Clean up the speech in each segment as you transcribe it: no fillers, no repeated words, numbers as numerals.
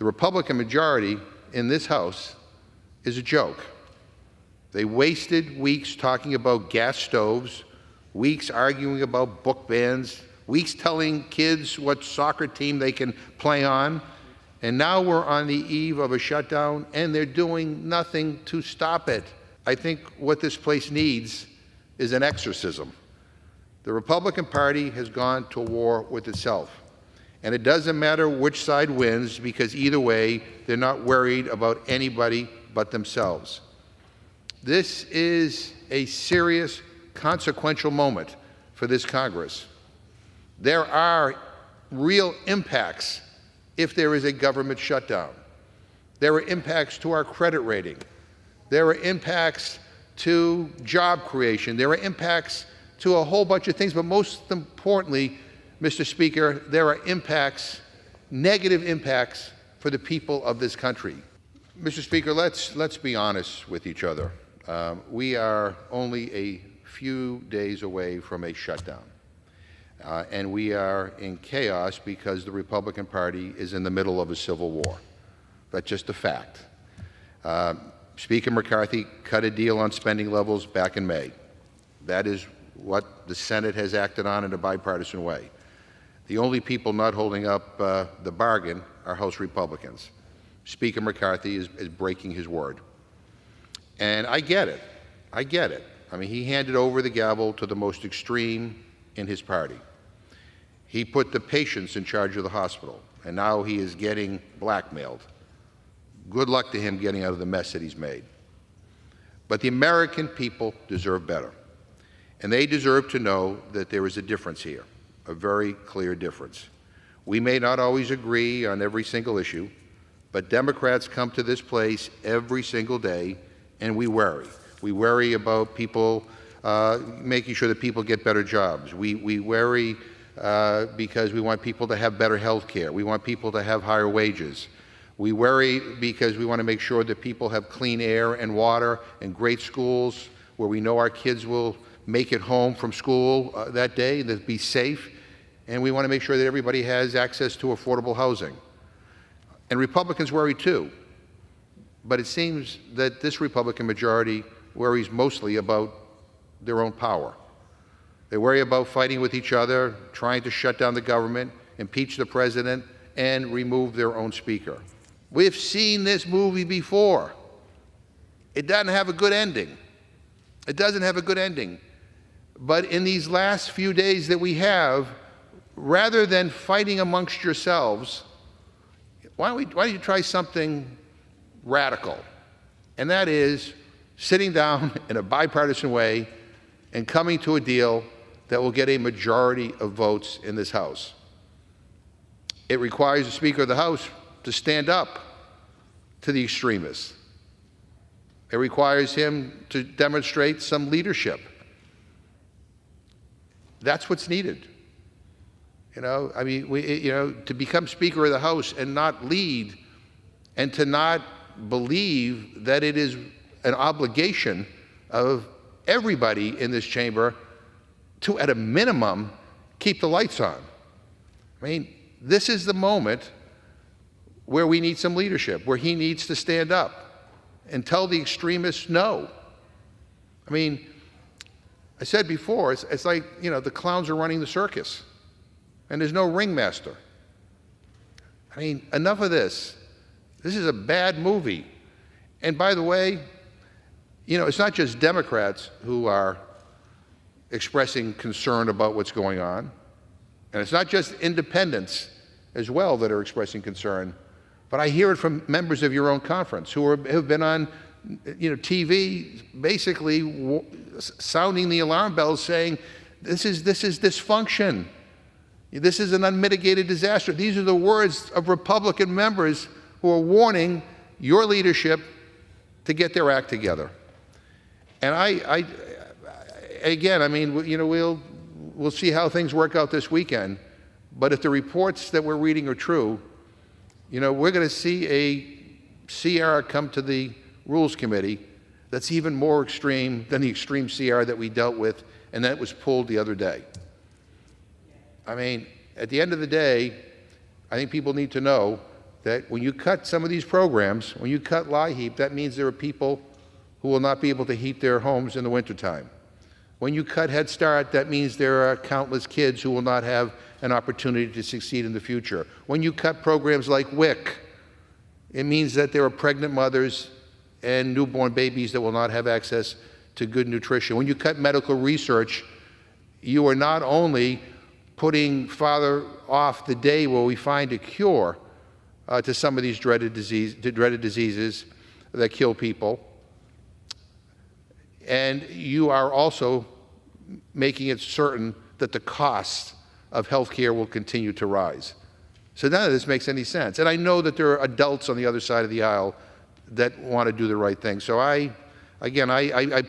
The Republican majority in this House is a joke. They wasted weeks talking about gas stoves, weeks arguing about book bans, weeks telling kids what soccer team they can play on, and now we're on the eve of a shutdown, and they're doing nothing to stop it. I think what this place needs is an exorcism. The Republican Party has gone to war with itself. And it doesn't matter which side wins, because either way, they're not worried about anybody but themselves. This is a serious, consequential moment for this Congress. There are real impacts if there is a government shutdown. There are impacts to our credit rating. There are impacts to job creation. There are impacts to a whole bunch of things, but most importantly, Mr. Speaker, there are impacts, negative impacts for the people of this country. Mr. Speaker, let's be honest with each other. We are only a few days away from a shutdown. And we are in chaos because the Republican Party is in the middle of a civil war. That's just a fact. Speaker McCarthy cut a deal on spending levels back in May. That is what the Senate has acted on in a bipartisan way. The only people not holding up the bargain are House Republicans. Speaker McCarthy is breaking his word. And I get it. I get it. I mean, he handed over the gavel to the most extreme in his party. He put the patients in charge of the hospital, and now he is getting blackmailed. Good luck to him getting out of the mess that he's made. But the American people deserve better. And they deserve to know that there is a difference here, a very clear difference. We may not always agree on every single issue, but Democrats come to this place every single day, and we worry. We worry about people, making sure that people get better jobs. We worry because we want people to have better health care. We want people to have higher wages. We worry because we want to make sure that people have clean air and water and great schools where we know our kids will make it home from school that day, that be safe. And we want to make sure that everybody has access to affordable housing. And Republicans worry too. But it seems that this Republican majority worries mostly about their own power. They worry about fighting with each other, trying to shut down the government, impeach the president, and remove their own speaker. We've seen this movie before. It doesn't have a good ending. It doesn't have a good ending. But in these last few days that we have, rather than fighting amongst yourselves, why don't you try something radical? And that is sitting down in a bipartisan way and coming to a deal that will get a majority of votes in this House. It requires the Speaker of the House to stand up to the extremists. It requires him to demonstrate some leadership. That's what's needed. I mean, to become Speaker of the House and not lead, and to not believe that it is an obligation of everybody in this chamber to, at a minimum, keep the lights on. I mean, this is the moment where we need some leadership, where he needs to stand up and tell the extremists no. I mean, I said before, it's like, the clowns are running the circus, and there's no ringmaster. I mean, enough of this. This is a bad movie. And by the way, it's not just Democrats who are expressing concern about what's going on, and it's not just independents as well that are expressing concern, but I hear it from members of your own conference who have been on TV basically sounding the alarm bells, saying this is dysfunction. This is an unmitigated disaster. These are the words of Republican members who are warning your leadership to get their act together. And again, I mean, we'll see how things work out this weekend. But if the reports that we're reading are true, we're going to see a CR come to the Rules Committee that's even more extreme than the extreme CR that we dealt with and that was pulled the other day. I mean, at the end of the day, I think people need to know that when you cut some of these programs, when you cut LIHEAP, that means there are people who will not be able to heat their homes in the wintertime. When you cut Head Start, that means there are countless kids who will not have an opportunity to succeed in the future. When you cut programs like WIC, it means that there are pregnant mothers and newborn babies that will not have access to good nutrition. When you cut medical research, you are not only putting farther off the day where we find a cure to some of these dreaded diseases that kill people, and you are also making it certain that the cost of health care will continue to rise. So none of this makes any sense. And I know that there are adults on the other side of the aisle that want to do the right thing. So I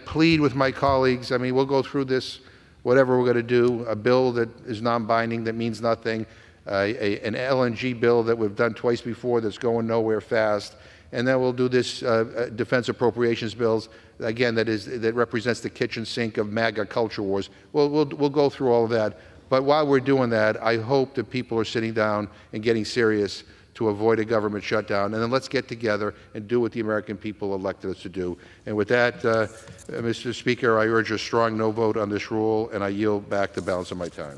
plead with my colleagues. I mean, we'll go through this, whatever we're going to do, a bill that is non-binding, that means nothing, an LNG bill that we've done twice before that's going nowhere fast, and then we'll do this defense appropriations bills, again, that represents the kitchen sink of MAGA culture wars. We'll go through all of that. But while we're doing that, I hope that people are sitting down and getting serious to avoid a government shutdown. And then let's get together and do what the American people elected us to do. And with that, Mr. Speaker, I urge a strong no vote on this rule, and I yield back the balance of my time.